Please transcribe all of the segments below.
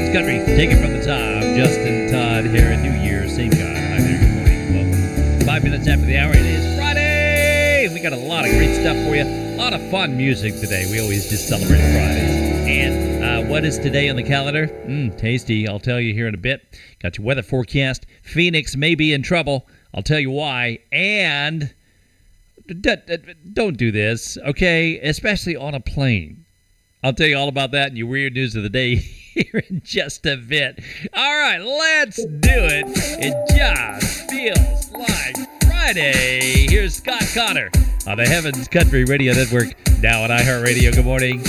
Heaven's Country. Take it from the top. Justin Todd here at New Year's. Same God. Hi there. Good morning. Welcome. 5 minutes after the hour. It is Friday. We got a lot of great stuff for you. A lot of fun music today. We always just celebrate Fridays. And what is today on the calendar? Tasty. I'll tell you here in a bit. Got your weather forecast. Phoenix may be in trouble. I'll tell you why. And don't do this, okay? Especially on a plane. I'll tell you all about that in your weird news of the day here in just a bit. All right, let's do it. It just feels like Friday. Here's Scott Connor on the Heaven's Country Radio Network, now on iHeartRadio. Good morning.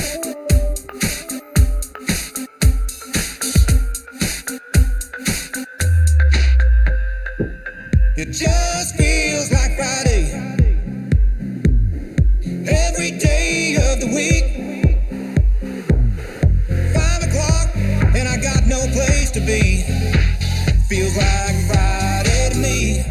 It just feels like Friday. Every day of the week. 5 o'clock and I got no place to be. Feels like Friday to me.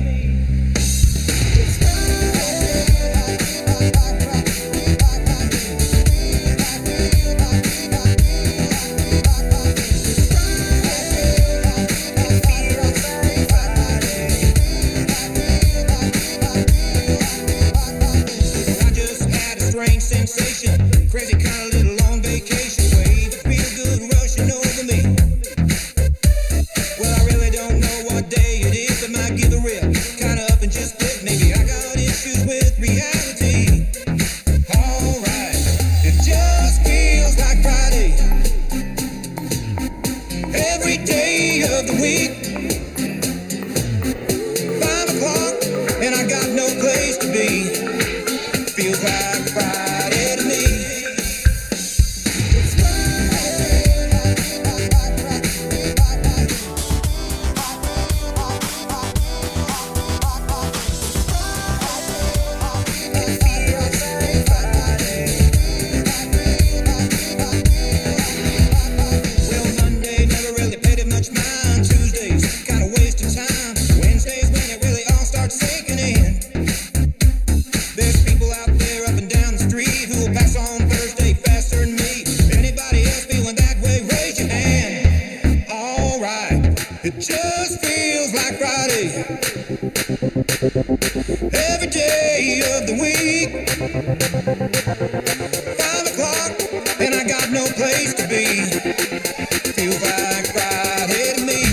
Crazy kind of little long vacation wave, it feels good rushing over me. Well, I really don't know what day it is, but might give a rip. Kind of up and just flip. Maybe I got issues with reality. Alright, it just feels like Friday. Every day of the week. 5 o'clock and I got no place to be. Feels like Friday to me. Every day of the week. 5 o'clock and I got no place to be. Feels like Friday to me.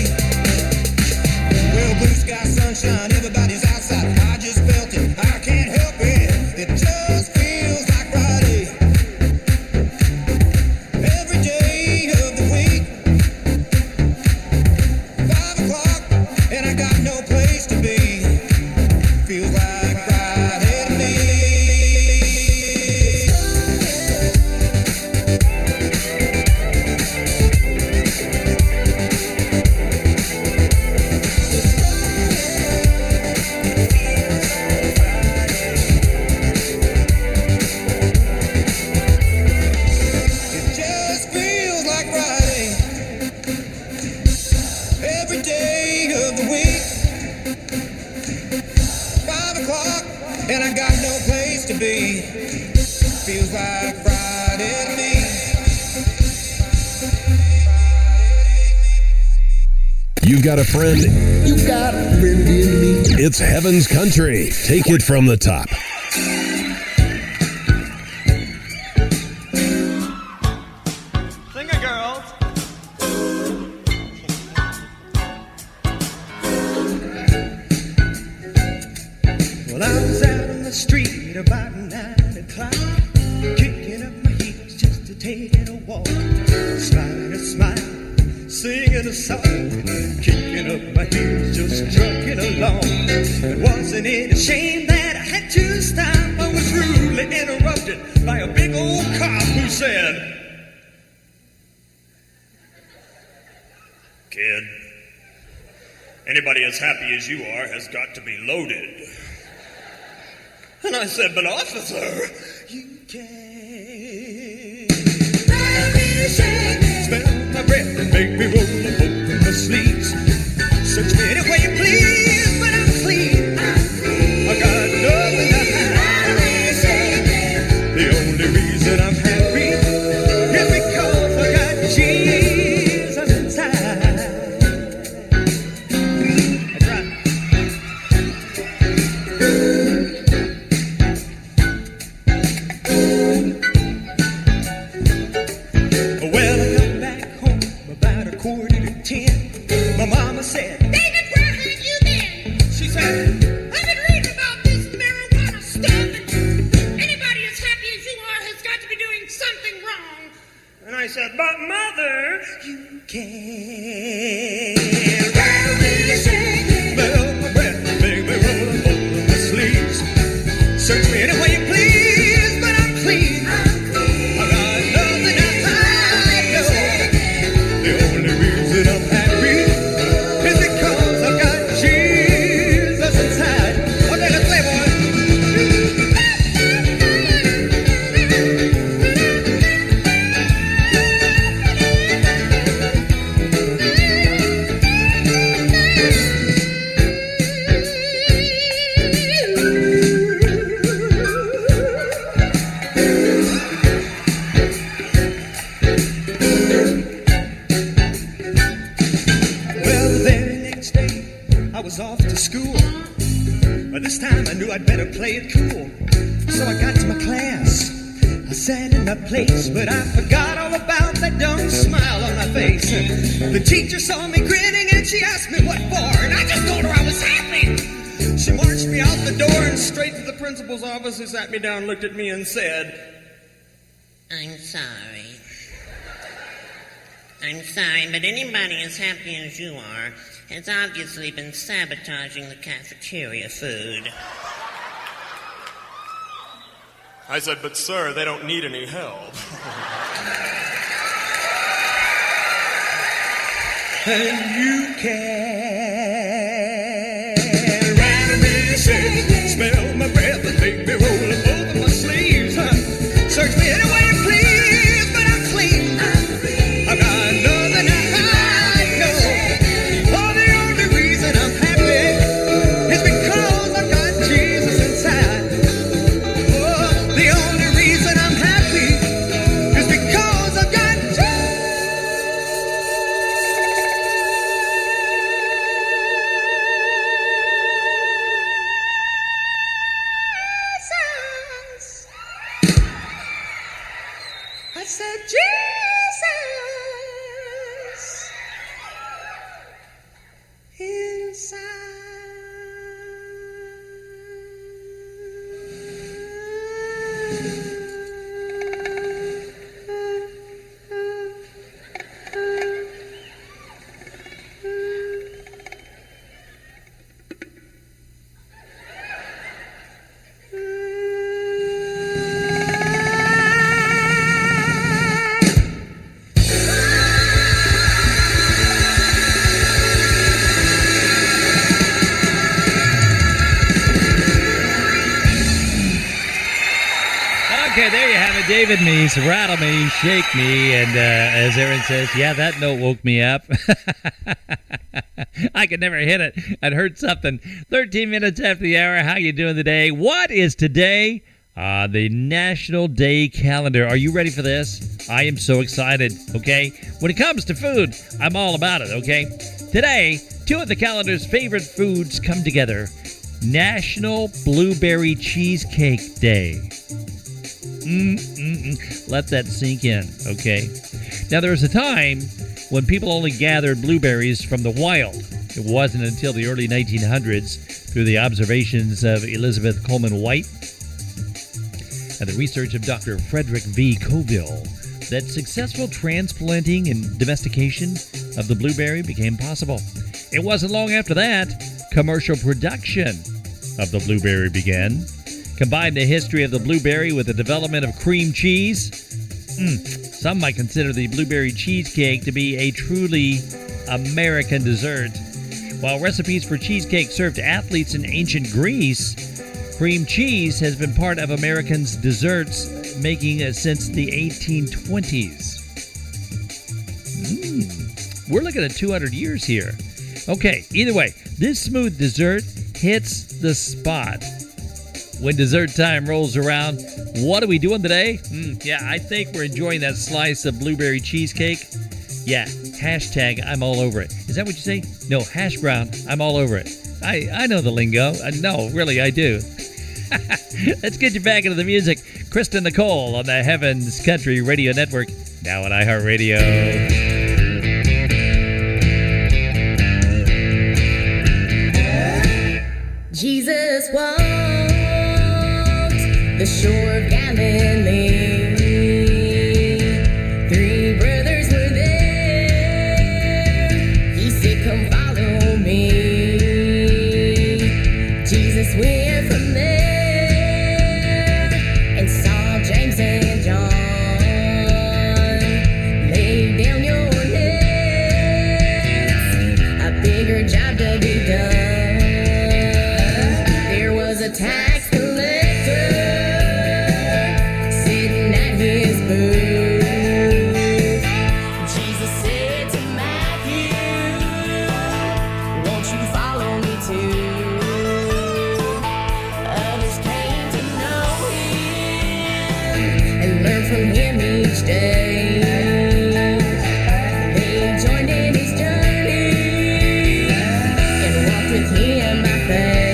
Well, blue sky, sunshine, everybody's outside. I just felt it, I can't help it. It just feels like Friday. Every day of the week. 5 o'clock and I got no place to be. Feels like Friday to me. It just feels like Friday. Every day of the week. 5 o'clock and I got no place to be. Feels like Friday to me. You got a friend? You got a friend in me. It's Heaven's Country. Take it from the top. Sing it, girls. Well, I was out on the street about 9 o'clock, kicking up my heels just to take a walk, smiling a smile, singing a song, kicking up my heels just trucking along. It wasn't any shame that I had to stop. I was rudely interrupted by a big old cop who said, Kid, anybody as happy as you are has got to be loaded. And I said, but officer, you can smell my breath and make me roll up in my sleeves. Search me any way you please, but I'm clean. I got nothing to hide. The only reason I'm happy is because I got Jesus inside. 9:45. My mama said, David, where have you been? she said, I've been reading about this marijuana stuff, and anybody as happy as you are has got to be doing something wrong. and I said, but mother, you can't. Smell my breath, baby, roll over my sleeves. Search me any way you please, but I'm clean. I got nothing to hide, no. The only reason I'm happy is because I've got Jesus inside. Okay, let's play, boys. Well, the very next day, I was off to school. But this time I knew I'd better play it cool. So I got to my class. I sat in my place, but I forgot all about that dumb smile on my face. The teacher saw me grinning and she asked me what for, and I just told her I was happy. She marched me out the door and straight to the principal's office, who sat me down, looked at me, and said, I'm sorry. I'm sorry, but anybody as happy as you are has obviously been sabotaging the cafeteria food. I said, but sir, they don't need any help. and you can ride me, shake, smell my breath, and make me roll up over my sleeves. Search me any way you please, but I'm clean. I've got nothing to hide, no. Oh, the only reason I'm happy is because I've got Jesus inside. Oh, the only reason I'm happy is because I've got Jesus. I said, Jesus Okay, there you have it. David means rattle me, shake me, and as Aaron says, yeah, that note woke me up. I could never hit it. I'd heard something. 13 minutes after the hour. How you doing today? What is today? The National Day Calendar. Are you ready for this? I am so excited, okay? When it comes to food, I'm all about it, okay? Today, two of the calendar's favorite foods come together. National Blueberry Cheesecake Day. Let that sink in, okay? Now, there was a time when people only gathered blueberries from the wild. It wasn't until the early 1900s, through the observations of Elizabeth Coleman White and the research of Dr. Frederick V. Coville, that successful transplanting and domestication of the blueberry became possible. It wasn't long after that, commercial production of the blueberry began. Combine the history of the blueberry with the development of cream cheese. Some might consider the blueberry cheesecake to be a truly American dessert. While recipes for cheesecake served athletes in ancient Greece, cream cheese has been part of Americans' desserts making since the 1820s. We're looking at 200 years here. Okay, either way, this smooth dessert hits the spot. When dessert time rolls around, what are we doing today? Yeah, I think we're enjoying that slice of blueberry cheesecake. Yeah, hashtag I'm all over it. Is that what you say? No, hash brown, I'm all over it. I know the lingo. No, really, I do. Let's get you back into the music. Krista Nicole on the Heavens Country Radio Network, now on iHeartRadio. Jesus walked the shore of Galilee. Three brothers were there. He said, come follow me. Jesus went from there and saw James and John. Lay down your nets, a bigger job to be done. A tax collector sitting at his booth. Jesus said to Matthew, won't you follow me too? Others came to know him and learn from him each day. They joined in his journey and walked with him by faith.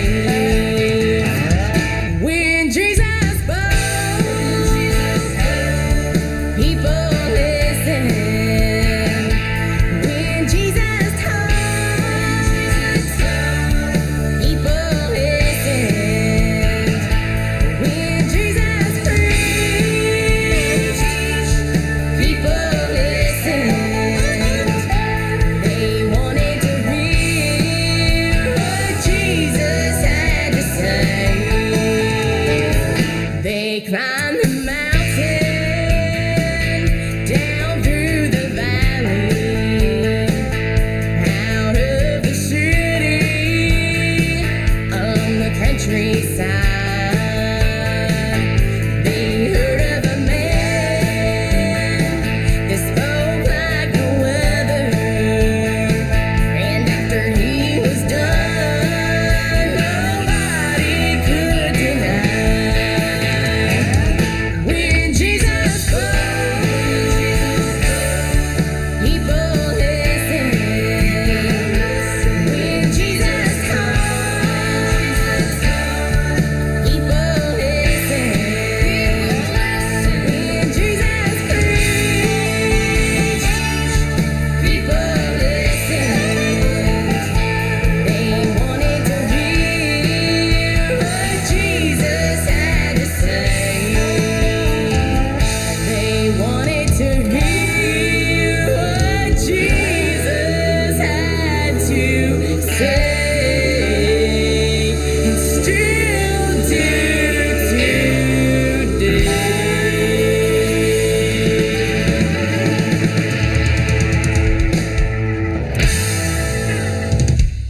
Climb the mountain, down through the valley, out of the city, along the countryside. They heard of a man that spoke like no other, and after he was done, nobody could deny.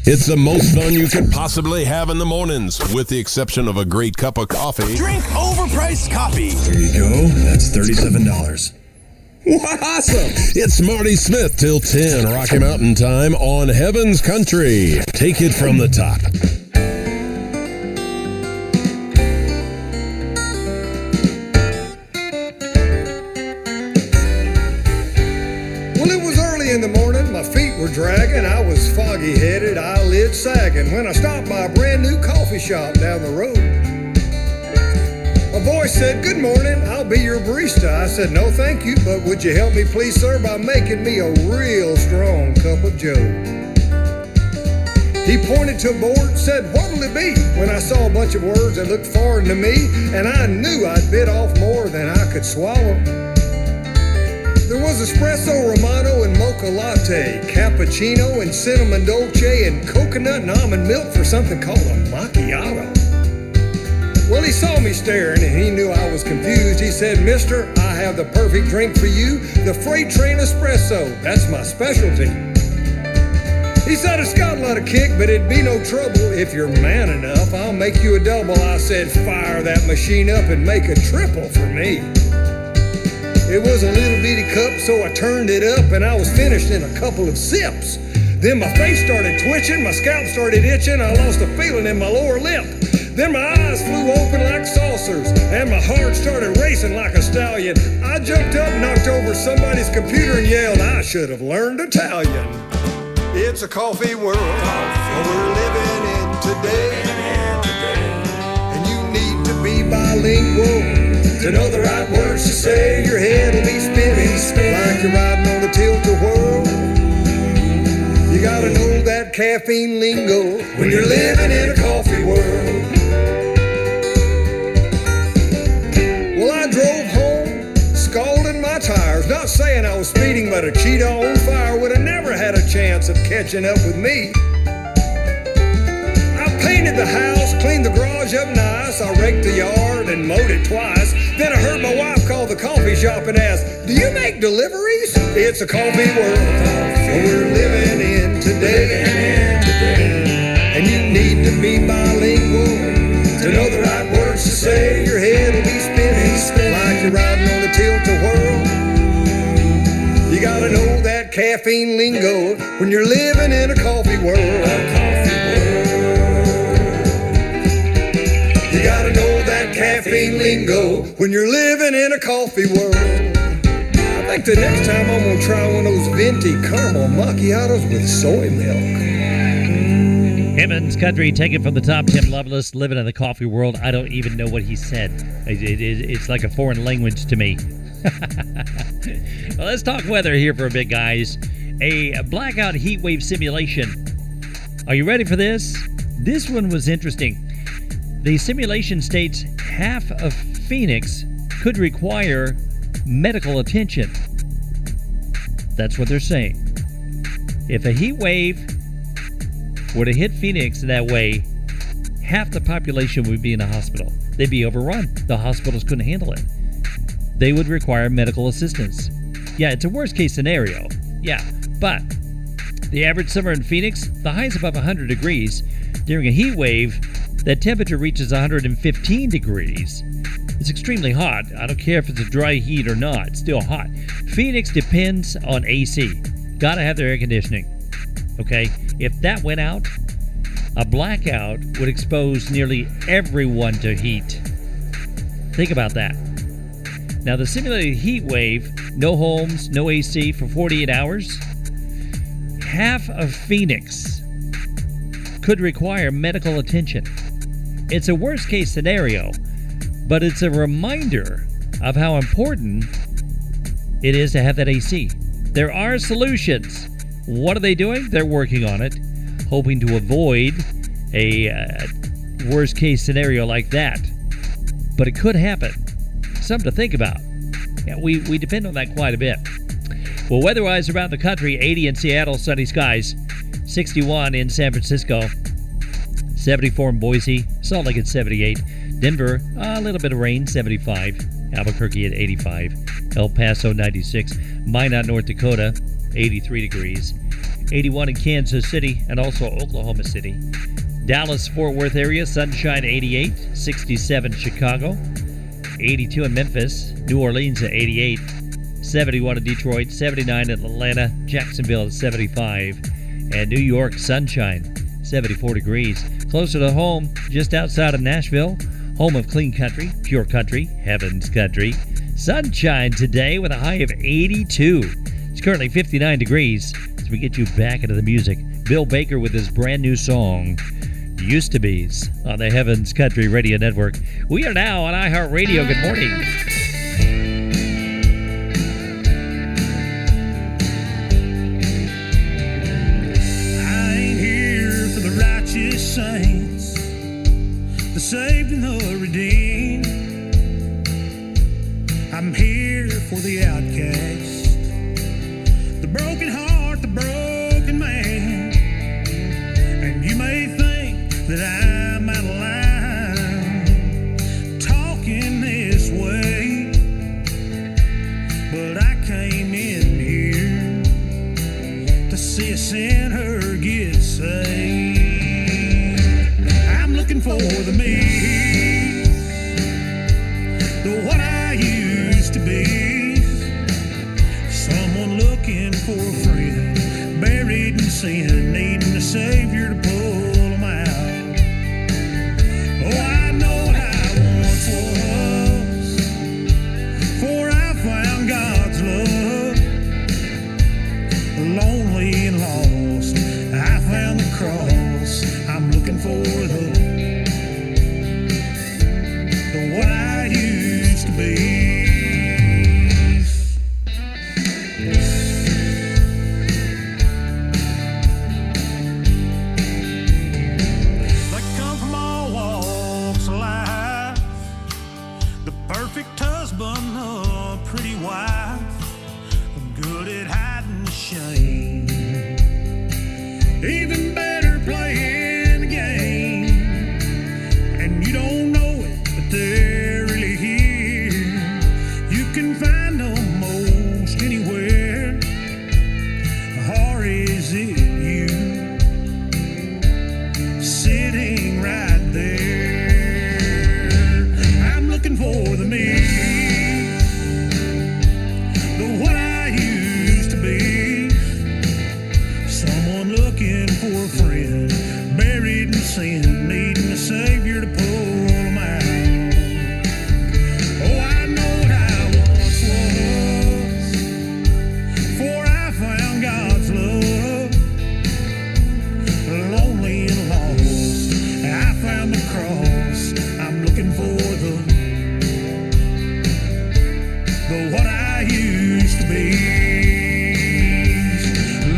It's the most fun you could possibly have in the mornings, with the exception of a great cup of coffee. Drink overpriced coffee. There you go. That's $37. Awesome! It's Marty Smith till 10, Rocky Mountain time on Heaven's Country. Take it from the top. Well, it was early in the morning, my feet were dragging, I was foggy-headed, eyelids sagging, when I stopped by a brand new coffee shop down the road. A voice said, good morning, I'll be your barista. I said, no thank you, but would you help me please, sir, by making me a real strong cup of joe? He pointed to a board and said, what'll it be? When I saw a bunch of words that looked foreign to me, and I knew I'd bit off more than I could swallow. There was espresso romano and mocha latte, cappuccino and cinnamon dolce, and coconut and almond milk for something called a macchiato. Well, he saw me staring and he knew I was confused. He said, mister, I have the perfect drink for you, the freight train espresso. That's my specialty. He said, it's got a lot of kick, but it'd be no trouble if you're man enough. I'll make you a double. I said, fire that machine up and make a triple for me. It was a little bitty cup, so I turned it up and I was finished in a couple of sips. Then my face started twitching, my scalp started itching, I lost a feeling in my lower lip. Then my eyes flew open like saucers and my heart started racing like a stallion. I jumped up, knocked over somebody's computer and yelled, I should have learned Italian. It's a coffee world we're living in today, and you need to be bilingual to know the right words to say. Your head will be spinning like you're riding on a tilt-a-whirl. You gotta know that that caffeine lingo when you're living in a coffee world. Well, I drove home, scalding my tires. Not saying I was speeding, but a Cheetah on fire would have never had a chance of catching up with me. I painted the house, cleaned the garage up nice. I raked the yard and mowed it twice. Then I heard my wife call the coffee shop and ask, "Do you make deliveries?" It's a coffee world we're living in today. And you need to be bilingual to know the right words to say. Your head will be spinning like you're riding on a tilt-a-whirl. You gotta know that caffeine lingo when you're living in a coffee world. You gotta know that caffeine lingo when you're living in a coffee world. I think the next time I'm gonna try one of those venti caramel macchiatos with soy milk. Heaven's Country, taken from the top 10 love list, living in the coffee world. I don't even know what he said. It's like a foreign language to me. Well, let's talk weather here for a bit, guys. A blackout heat wave simulation. Are you ready for this? This one was interesting. The simulation states half of Phoenix could require medical attention. That's what they're saying. If a heat wave were to hit Phoenix that way, half the population would be in a hospital. They'd be overrun. The hospitals couldn't handle it. They would require medical assistance. Yeah, it's a worst case scenario. Yeah, but the average summer in Phoenix, the high is above 100 degrees. During a heat wave, that temperature reaches 115 degrees. It's extremely hot. I don't care if it's a dry heat or not. It's still hot. Phoenix depends on AC. Gotta have their air conditioning. Okay? If that went out, a blackout would expose nearly everyone to heat. Think about that. Now, the simulated heat wave, no homes, no AC for 48 hours, half of Phoenix could require medical attention. It's a worst case scenario, but it's a reminder of how important it is to have that AC. There are solutions. What are they doing? They're working on it, hoping to avoid a worst case scenario like that. But it could happen. Something to think about. Yeah, we depend on that quite a bit. Well, weather-wise around the country, 80 in Seattle, sunny skies, 61 in San Francisco, 74 in Boise, Salt Lake at 78, Denver, a little bit of rain, 75, Albuquerque at 85, El Paso 96, Minot, North Dakota, 83 degrees, 81 in Kansas City and also Oklahoma City, Dallas, Fort Worth area, sunshine 88, 67 Chicago, 82 in Memphis, New Orleans at 88, 71 in Detroit, 79 in Atlanta, Jacksonville at 75, and New York, sunshine, 74 degrees. Closer to home, just outside of Nashville, home of clean country, pure country, Heaven's Country. Sunshine today with a high of 82. It's currently 59 degrees. As we get you back into the music, Bill Baker with his brand new song, Used to Be's, on the Heaven's Country Radio Network. We are now on iHeartRadio. Good morning. Saints, the saved and the redeemed. I'm here for the outcast, the broken heart, the broken man. And you may think that I'm out of line talking this way, but I came in here to see a sinner get saved. For the me, the what I used to be, someone looking for a friend, buried in sin, needing a savior to pull them out. Oh, I know what I once was, for I found God's love, lonely and lost. I found the cross. I'm looking for the what I used to be. Even better, playing the game. And you don't know it, but they're really here. You can find them most anywhere. Or is it you sitting right there? I'm looking for the me, the what I used to be. Someone looking for a friend, buried in sin, needing a savior to pull them out. Oh, I know what I once was, for I found God's love. Lonely and lost, I found the cross. I'm looking for the what I used to be.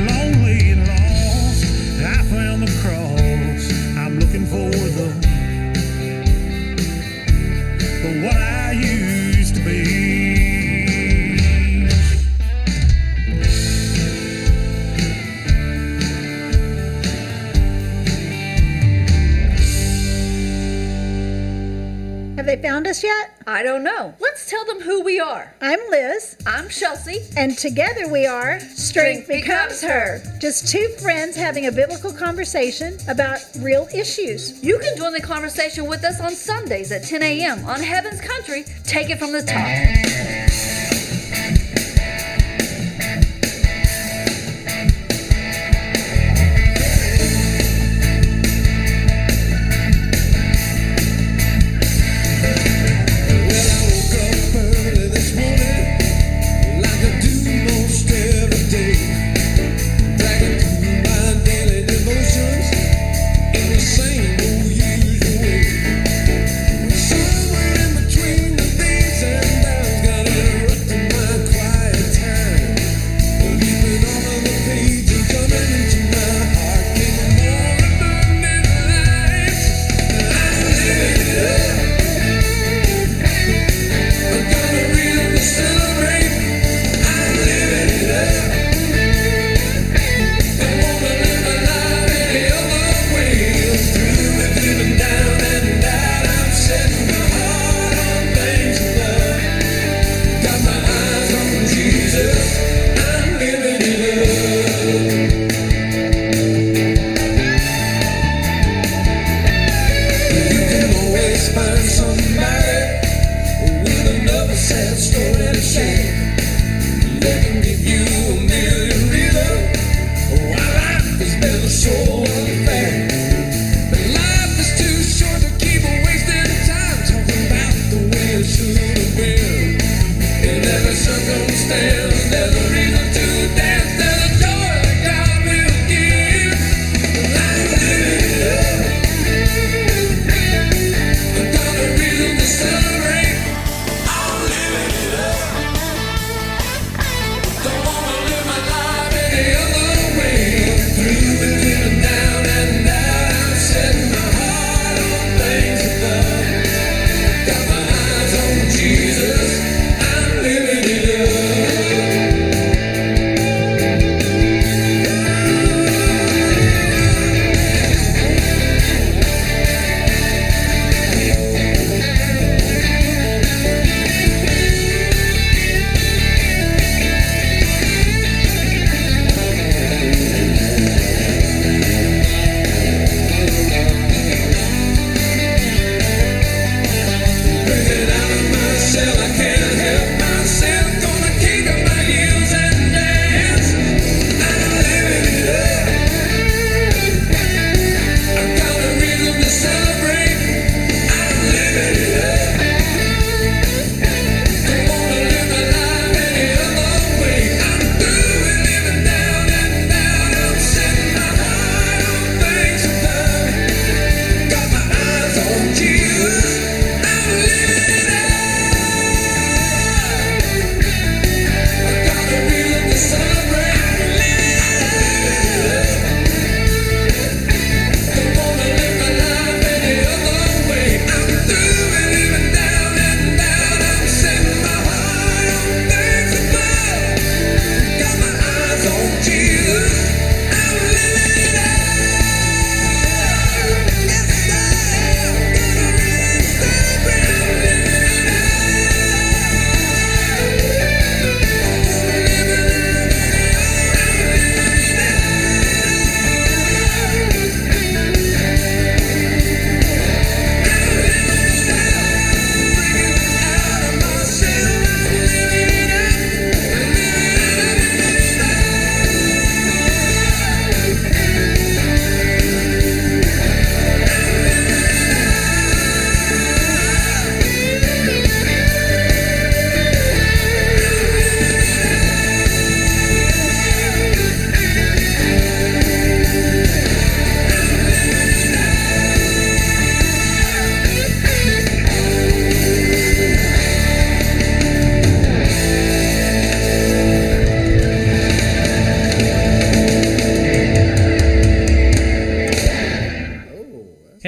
Lonely and lost, I found the cross. I'm looking for the what I used to be. Have they found us yet? I don't know. Let's tell them who we are. I'm Liz. I'm Chelsea. And together we are Strength Becomes Her. Just two friends having a biblical conversation about real issues. You can join the conversation with us on Sundays at 10 a.m. on Heaven's Country. Take it from the top. Somewhere in between the these and downs, got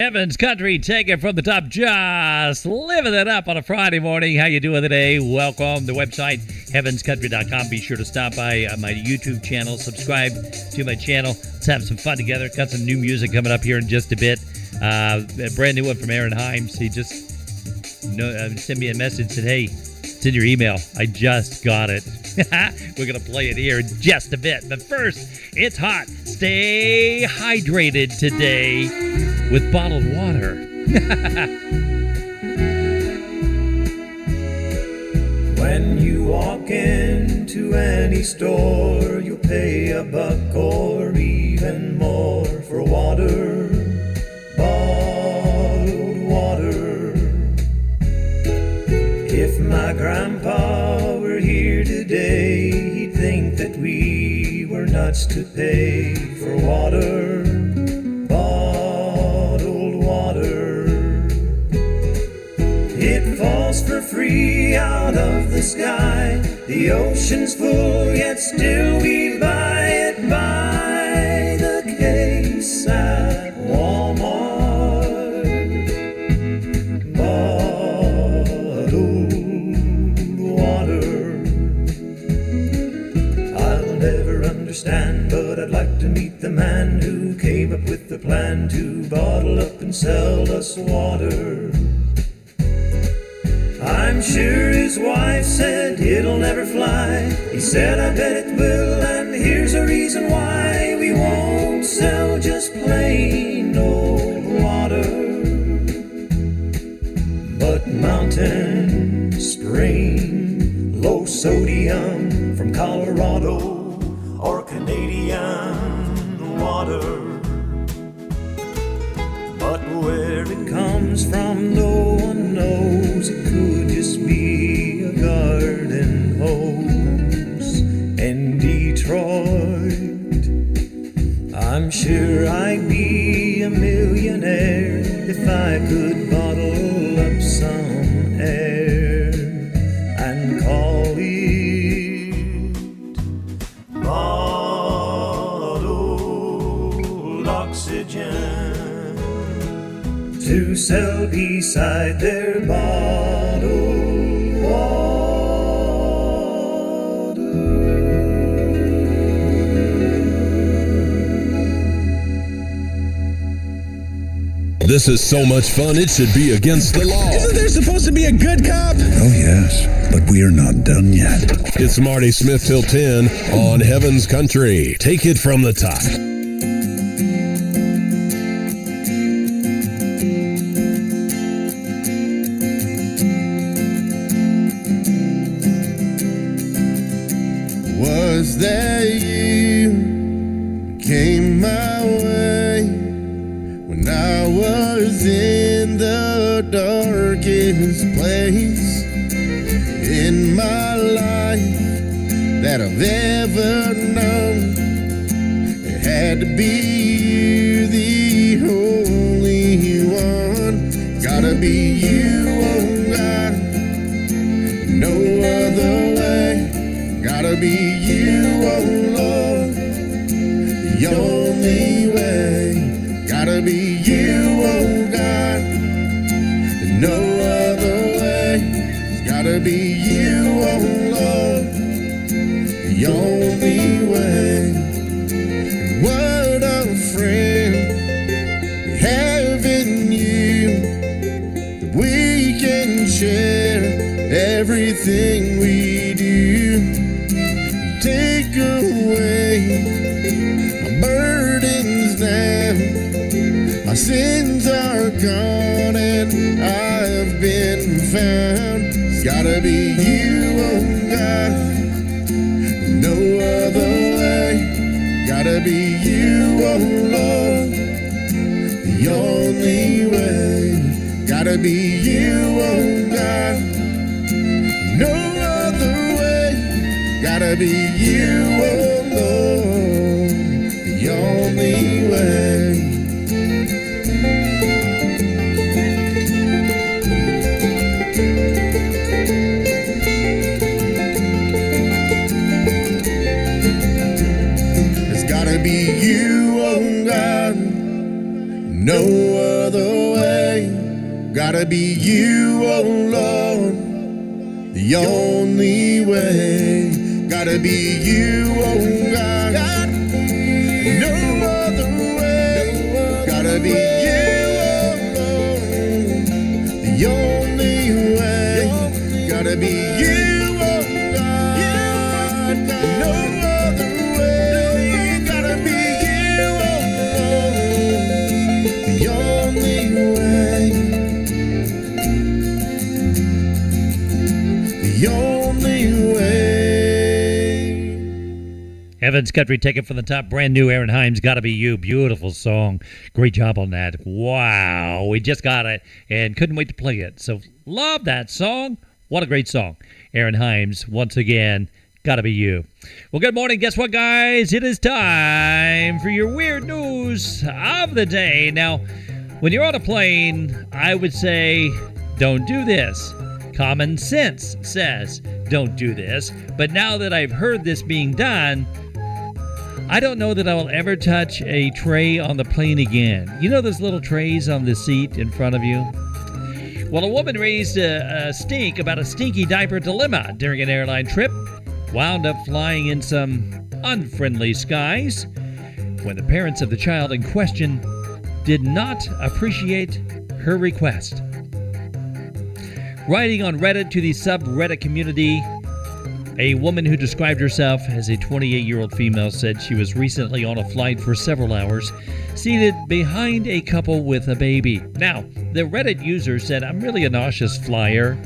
Heaven's Country, take it from the top, just living it up on a Friday morning. How you doing today? Welcome. The website, heavenscountry.com. Be sure to stop by my YouTube channel, subscribe to my channel. Let's have some fun together. Got some new music coming up here in just a bit. A brand new one from Aaron Himes. He just sent me a message, said, hey, it's in your email. I just got it. We're going to play it here in just a bit. But first, it's hot. Stay hydrated today with bottled water. When you walk into any store, you'll pay $1 or even more for water. Bottled water. If my grandpa were here today, he'd think that we were nuts to pay for water. Bottled water. It falls for free out of the sky. The ocean's full, yet still we buy it by the case at Walmart. Understand, but I'd like to meet the man who came up with the plan to bottle up and sell us water. I'm sure his wife said it'll never fly. He said I bet it will, and here's a reason why. We won't sell just plain old water, but mountain spring, low sodium from Colorado, or Canadian water. But where it comes from, no one knows. It could just be a garden hose. In Detroit, I'm sure I'd be a millionaire if I could bottle up some air and call it bottled oxygen to sell beside their bottled water. This is so much fun, it should be against the law. Isn't there supposed to be a good cop? Oh, yes, but we are not done yet. It's Marty Smith till 10 on Heaven's Country. Take it from the top. Was that you came my way when I was in the darkest place in my life that I've ever known? It had to be you, the only one. Gotta be you, oh God, no other way. Gotta be you, oh Lord, the only way. Gotta be you, oh God, no other way. It's gotta be you, oh Lord, the only way. What a friend we have in you, that we can share everything we do. Take away my burdens now. My sins are gone and I've been found. It's gotta be you, oh God, no other way. Gotta be you, oh Lord, the only way. Gotta be you, oh God, no other way. Gotta be you, oh Lord, the only way. There's gotta be you, oh God, no other way. Gotta be you, oh Lord, the only way. Gotta be you, oh God, no other way. Gotta be you, oh Lord, the only way. Gotta be you, oh God, no other way. Gotta be you, oh Lord, the only way. The only way. Heaven's Country, take it from the top. Brand new Aaron Himes, Gotta Be You. Beautiful song. Great job on that. Wow. We just got it and couldn't wait to play it. So love that song. What a great song. Aaron Himes, once again, Gotta Be You. Well, good morning. Guess what, guys? It is time for your weird news of the day. Now, when you're on a plane, I would say don't do this. Common sense says don't do this. But now that I've heard this being done, I don't know that I will ever touch a tray on the plane again. You know those little trays on the seat in front of you? Well, a woman raised a stink about a stinky diaper dilemma during an airline trip, wound up flying in some unfriendly skies when the parents of the child in question did not appreciate her request. Writing on Reddit to the subreddit community, a woman who described herself as a 28-year-old female said she was recently on a flight for several hours, seated behind a couple with a baby. Now, the Reddit user said, "I'm really a nauseous flyer,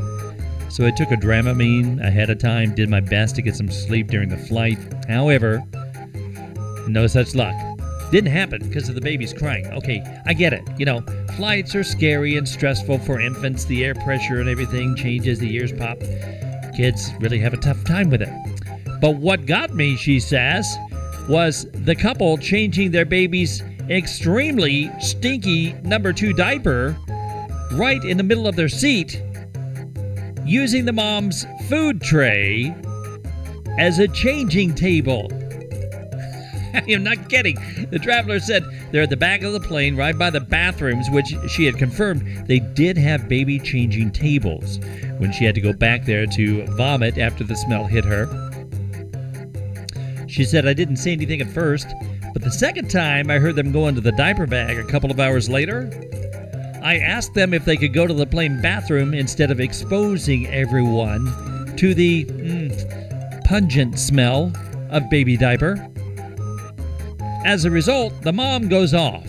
so I took a Dramamine ahead of time, did my best to get some sleep during the flight. However, no such luck. Didn't happen because of the baby's crying." Okay, I get it. You know, flights are scary and stressful for infants. The air pressure and everything changes, the ears pop. Kids really have a tough time with it. But what got me, she says, was the couple changing their baby's extremely stinky number 2 diaper right in the middle of their seat, using the mom's food tray as a changing table. I'm not kidding. The traveler said they're at the back of the plane, right by the bathrooms, which she had confirmed they did have baby changing tables when she had to go back there to vomit after the smell hit her. She said, "I didn't say anything at first, but the second time I heard them go into the diaper bag a couple of hours later, I asked them if they could go to the plane bathroom instead of exposing everyone to the pungent smell of baby diaper. As a result, the mom goes off,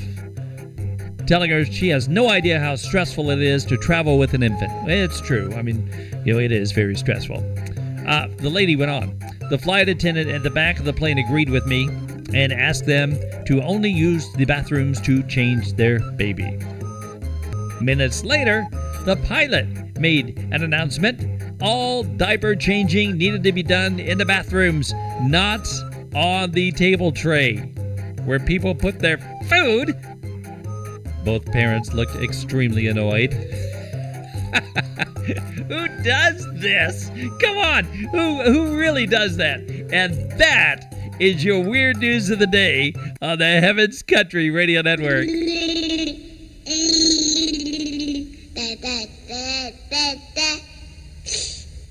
telling her she has no idea how stressful it is to travel with an infant." It's true. I mean, it is very stressful. The lady went on. "The flight attendant at the back of the plane agreed with me and asked them to only use the bathrooms to change their baby. Minutes later, the pilot made an announcement. All diaper changing needed to be done in the bathrooms, not on the table tray where people put their food." Both parents looked extremely annoyed. Who does this? Come on, who really does that? And that is your weird news of the day on the Heaven's Country Radio Network.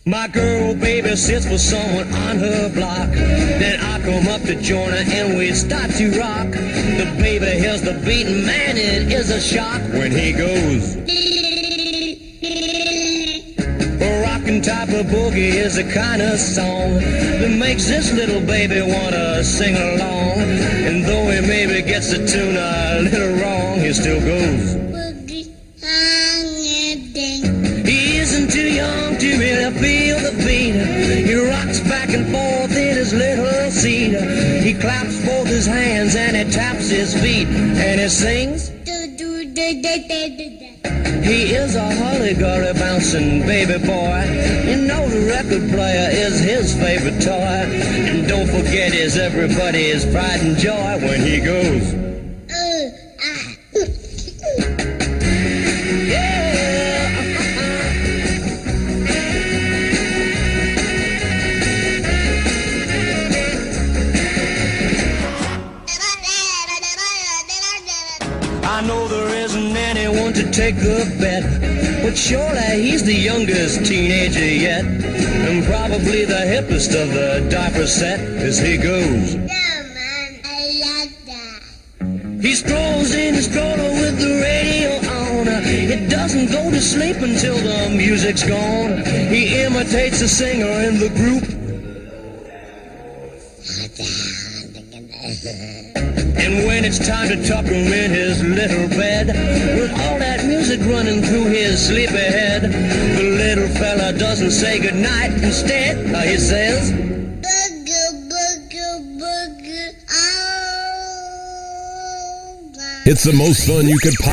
My girl baby sits for someone on her block. Then I come up to join her and we start to rock. The baby hears the beat, man, it is a shock when he goes. A rockin' type of boogie is the kind of song that makes this little baby wanna sing along. And though he maybe gets the tune a little wrong, he still goes. He isn't too young to really feel the beat. He rocks back and forth in his little seat. He claps both his hands and he taps his feet and he sings. He is a holly-golly bouncing baby boy. You know the record player is his favorite toy. And don't forget he's everybody's pride and joy when he goes. I know there one to take the bet, but surely he's the youngest teenager yet, and probably the hippest of the diaper set as he goes. He strolls in his stroller with the radio on. It doesn't go to sleep until the music's gone. He imitates the singer in the group. And when it's time to tuck him in his little bed, with all that music running through his sleepy head, the little fella doesn't say goodnight. Instead, he says, It's the most fun you could possibly